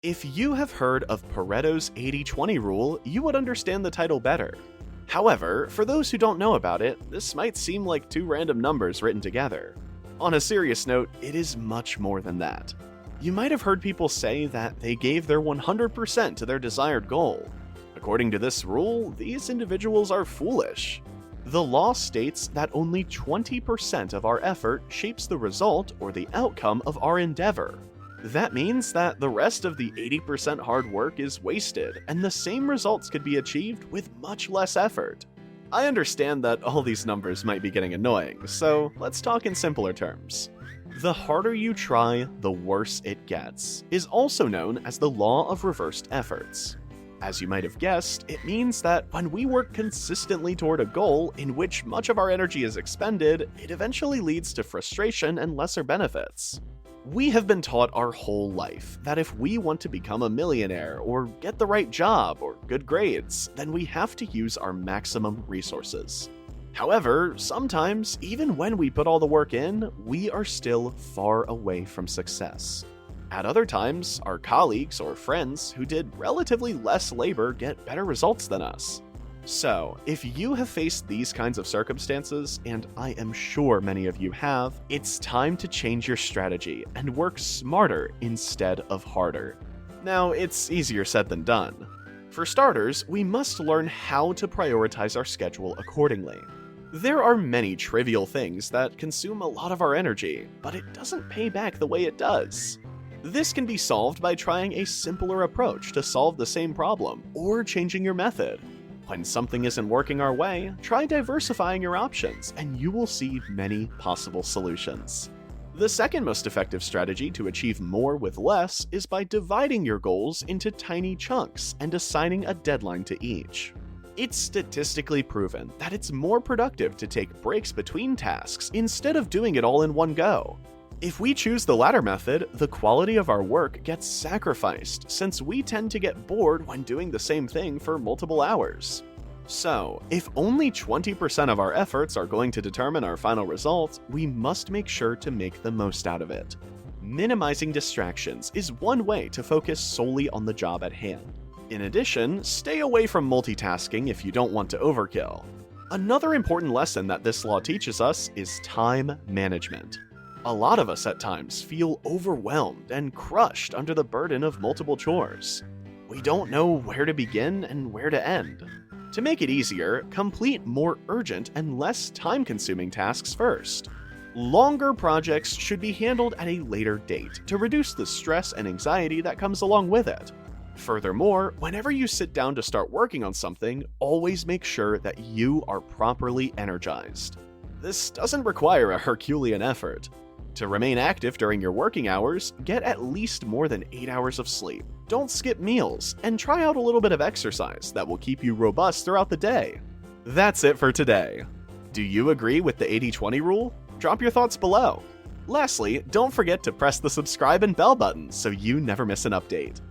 If you have heard of Pareto's 80-20 rule, you would understand the title better. However, for those who don't know about it, this might seem like two random numbers written together. On a serious note, it is much more than that. You might have heard people say that they gave their 100% to their desired goal. According to this rule, these individuals are foolish. The law states that only 20% of our effort shapes the result or the outcome of our endeavor. That means that the rest of the 80% hard work is wasted, and the same results could be achieved with much less effort. I understand that all these numbers might be getting annoying, so let's talk in simpler terms. The harder you try, the worse it gets, is also known as the law of reversed efforts. As you might have guessed, it means that when we work consistently toward a goal in which much of our energy is expended, it eventually leads to frustration and lesser benefits. We have been taught our whole life that if we want to become a millionaire or get the right job or good grades, then we have to use our maximum resources. However, sometimes, even when we put all the work in, we are still far away from success. At other times, our colleagues or friends who did relatively less labor get better results than us. So, if you have faced these kinds of circumstances, and I am sure many of you have, it's time to change your strategy and work smarter instead of harder. Now, it's easier said than done. For starters, we must learn how to prioritize our schedule accordingly. There are many trivial things that consume a lot of our energy, but it doesn't pay back the way it does. This can be solved by trying a simpler approach to solve the same problem, or changing your method. When something isn't working our way, try diversifying your options, and you will see many possible solutions. The second most effective strategy to achieve more with less is by dividing your goals into tiny chunks and assigning a deadline to each. It's statistically proven that it's more productive to take breaks between tasks instead of doing it all in one go. If we choose the latter method, the quality of our work gets sacrificed since we tend to get bored when doing the same thing for multiple hours. So, if only 20% of our efforts are going to determine our final result, we must make sure to make the most out of it. Minimizing distractions is one way to focus solely on the job at hand. In addition, stay away from multitasking if you don't want to overkill. Another important lesson that this law teaches us is time management. A lot of us at times feel overwhelmed and crushed under the burden of multiple chores. We don't know where to begin and where to end. To make it easier, complete more urgent and less time-consuming tasks first. Longer projects should be handled at a later date to reduce the stress and anxiety that comes along with it. Furthermore, whenever you sit down to start working on something, always make sure that you are properly energized. This doesn't require a Herculean effort. To remain active during your working hours, get at least more than 8 hours of sleep. Don't skip meals, and try out a little bit of exercise that will keep you robust throughout the day. That's it for today. Do you agree with the 80-20 rule? Drop your thoughts below. Lastly, don't forget to press the subscribe and bell button so you never miss an update.